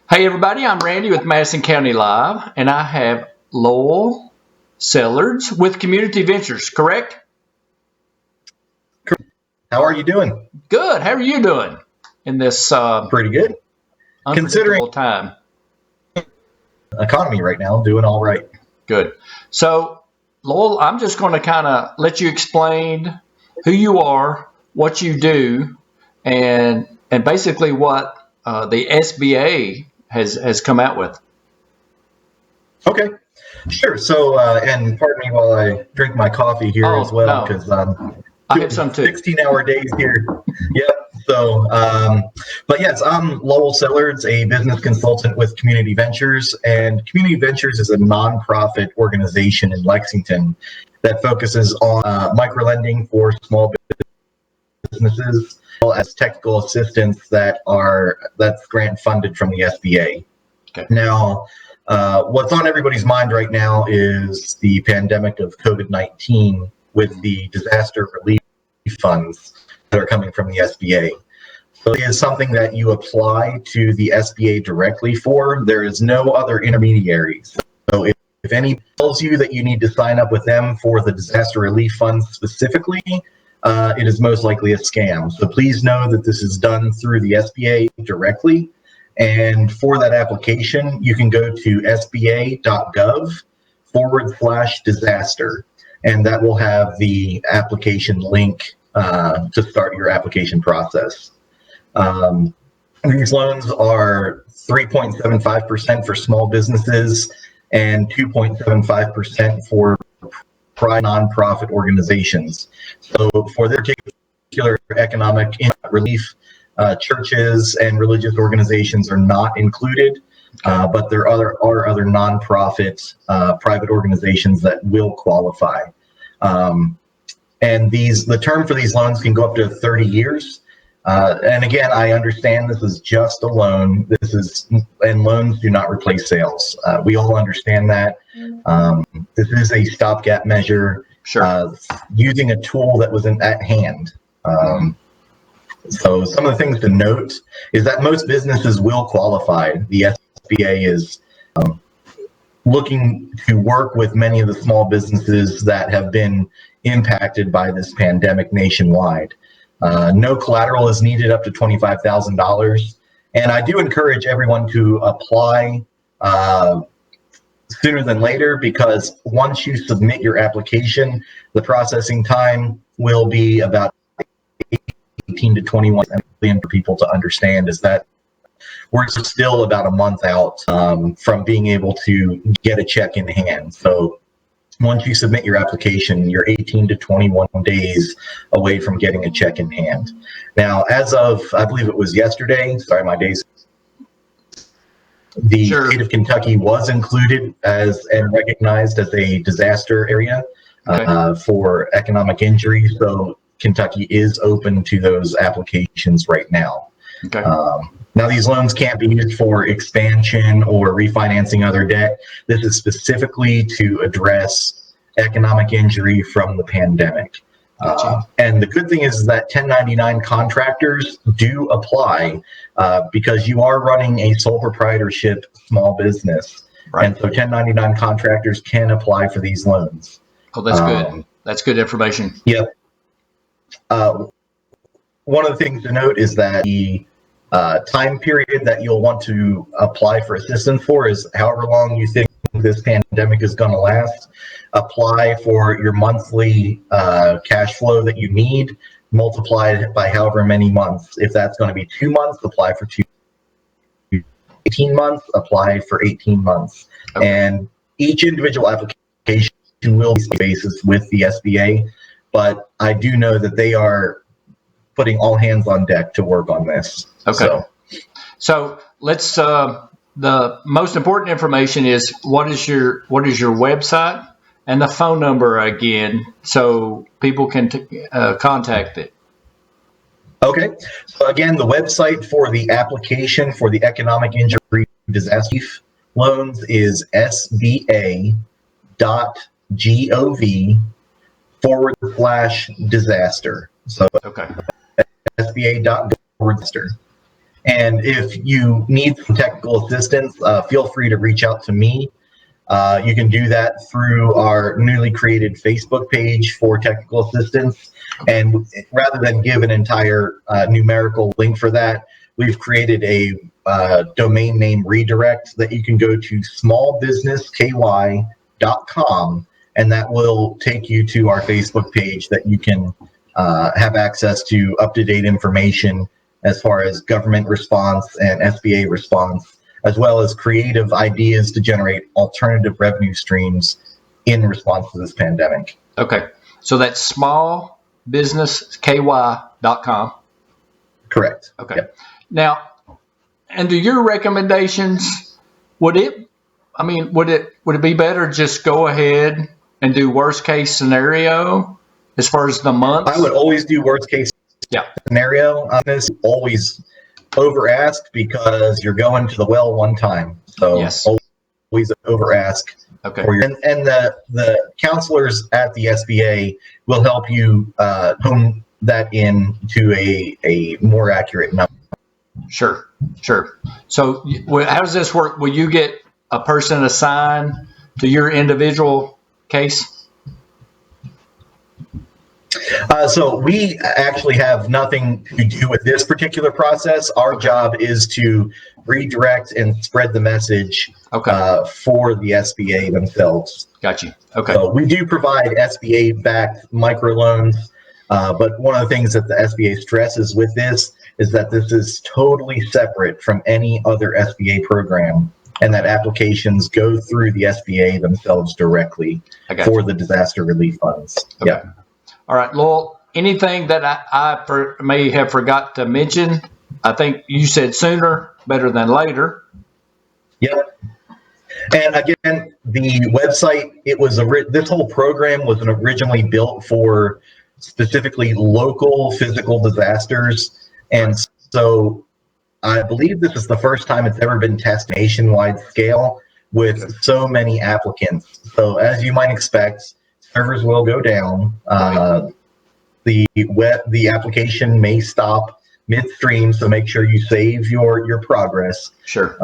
Hey everybody, I'm Randy with Madison County Live, and I have Lowell Sellards with Community Ventures, correct? How are you doing? Good. How are you doing in this Pretty good. Considering unpredictable time? economy right now, doing all right. Good. So, Lowell, I'm just going to kind of let you explain who you are, what you do, and basically what the SBA has come out with. Okay, sure. So, and pardon me while I drink my coffee here as well, because I have some too. 16-hour days here. Yep. So, but yes, I'm Lowell Sellards, a business consultant with Community Ventures, and Community Ventures is a nonprofit organization in Lexington that focuses on microlending for small businesses, as well as technical assistance that's grant funded from the SBA. Okay. Now, what's on everybody's mind right now is the pandemic of COVID-19 with the disaster relief funds that are coming from the SBA. So it is something that you apply to the SBA directly for. There is no other intermediaries. So if any tells you that you need to sign up with them for the disaster relief funds specifically, it is most likely a scam. So please know that this is done through the SBA directly. And for that application, you can go to sba.gov/disaster, and that will have the application link to start your application process. These loans are 3.75% for small businesses and 2.75% for private nonprofit organizations. So for their particular economic relief, churches and religious organizations are not included, but there are other nonprofit private organizations that will qualify. And the term for these loans can go up to 30 years. And again, I understand this is just a loan. And loans do not replace sales. We all understand that. This is a stopgap measure, Sure. using a tool that was at hand. So some of the things to note is that most businesses will qualify. The SBA is looking to work with many of the small businesses that have been impacted by this pandemic nationwide. No collateral is needed up to $25,000. And I do encourage everyone to apply sooner than later, because once you submit your application, the processing time will be about 18 to 21 million for people to understand is that we're still about a month out from being able to get a check in hand. So once you submit your application, you're 18 to 21 days away from getting a check in hand. Now, as of, I believe it was yesterday, sorry, my days, the state of Kentucky was included and recognized as a disaster area for economic injury. So Kentucky is open to those applications right now. Okay. Now, these loans can't be used for expansion or refinancing other debt. This is specifically to address economic injury from the pandemic. And the good thing is that 1099 contractors do apply because you are running a sole proprietorship small business. Right. And so 1099 contractors can apply for these loans. Oh, that's good. That's good information. Yep. One of the things to note is that the time period that you'll want to apply for assistance for is however long you think this pandemic is going to last. Apply for your monthly cash flow that you need, multiply it by however many months. If that's going to be 2 months, apply for 18 months, apply for 18 months. Okay. And each individual application will be basis with the SBA, but I do know that they are putting all hands on deck to work on this. Okay. So let's. The most important information is what is your website and the phone number again, so people can contact it. Okay. So again, the website for the application for the economic injury disaster loans is sba.gov/disaster. So okay. sba.gov/disaster. And if you need some technical assistance, feel free to reach out to me. You can do that through our newly created Facebook page for technical assistance. And rather than give an entire numerical link for that, we've created a domain name redirect that you can go to smallbusinessky.com, and that will take you to our Facebook page that you can have access to up-to-date information as far as government response and SBA response, as well as creative ideas to generate alternative revenue streams in response to this pandemic. Okay. So that's smallbusinessky.com. Correct. Okay. Yep. Now, under your recommendations, would it be better just go ahead and do worst case scenario as far as the months? I would always do worst case scenario on this. Always over ask because you're going to the well one time. So yes. Always over ask. Okay. For your, and the counselors at the SBA will help you hone that in to a more accurate number. Sure. So how does this work? Will you get a person assigned to your individual case? So we actually have nothing to do with this particular process. Our job is to redirect and spread the message for the SBA themselves. Got you. Okay. So we do provide SBA-backed microloans, but one of the things that the SBA stresses with this is that this is totally separate from any other SBA program, and that applications go through the SBA themselves directly for the disaster relief funds. Okay. Yeah. All right, Lowell, anything that I may have forgot to mention? I think you said sooner better than later. Yep. And again, the website, this whole program was originally built for specifically local physical disasters. And so I believe this is the first time it's ever been tested nationwide scale with so many applicants. So as you might expect, servers will go down. The application may stop midstream, so make sure you save your progress. Sure.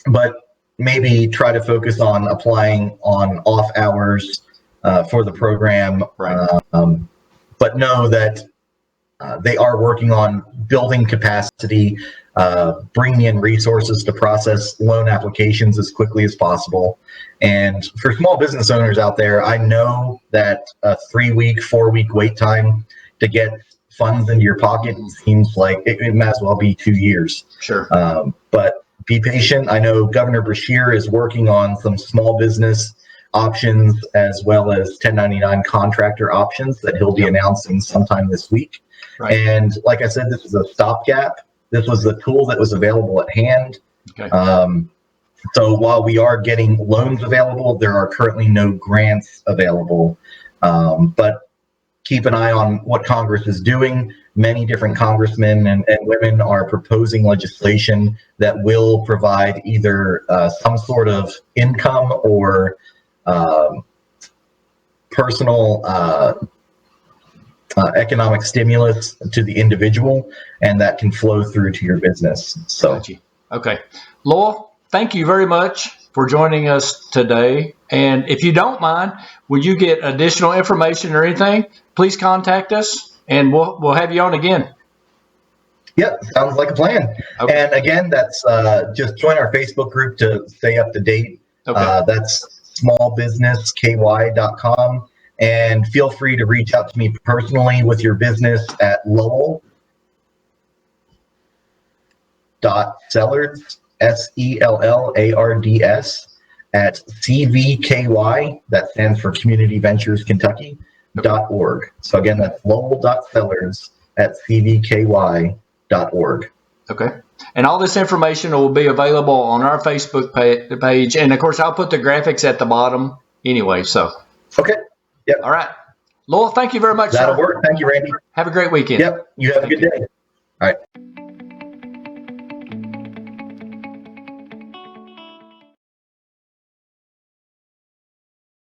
But maybe try to focus on applying on off hours for the program. Right. But know that they are working on building capacity, bringing in resources to process loan applications as quickly as possible. And for small business owners out there, I know that a 3-week, 4-week wait time to get funds into your pocket seems like it might as well be 2 years. Sure. But be patient. I know Governor Beshear is working on some small business options as well as 1099 contractor options that he'll be announcing sometime this week. Right. And like I said, this is a stopgap. This was the tool that was available at hand. Okay. So while we are getting loans available, there are currently no grants available. But keep an eye on what Congress is doing. Many different congressmen and women are proposing legislation that will provide either some sort of income or personal economic stimulus to the individual, and that can flow through to your business. So, okay. Lowell, thank you very much for joining us today. And if you don't mind, will you get additional information or anything, please contact us and we'll have you on again. Yep, sounds like a plan. Okay. And again, that's just join our Facebook group to stay up to date. Okay. That's smallbusinessky.com. And feel free to reach out to me personally with your business at Lowell.Sellards, SELLARDS, at CVKY, that stands for Community Ventures Kentucky, .org. So again, that's Lowell.Sellards at CVKY.org. Okay. And all this information will be available on our Facebook page. And of course, I'll put the graphics at the bottom anyway. So. Okay. Yep. All right. Lowell, thank you very much. That'll work. Thank you, Randy. Have a great weekend. Yep. You have a good day. All right.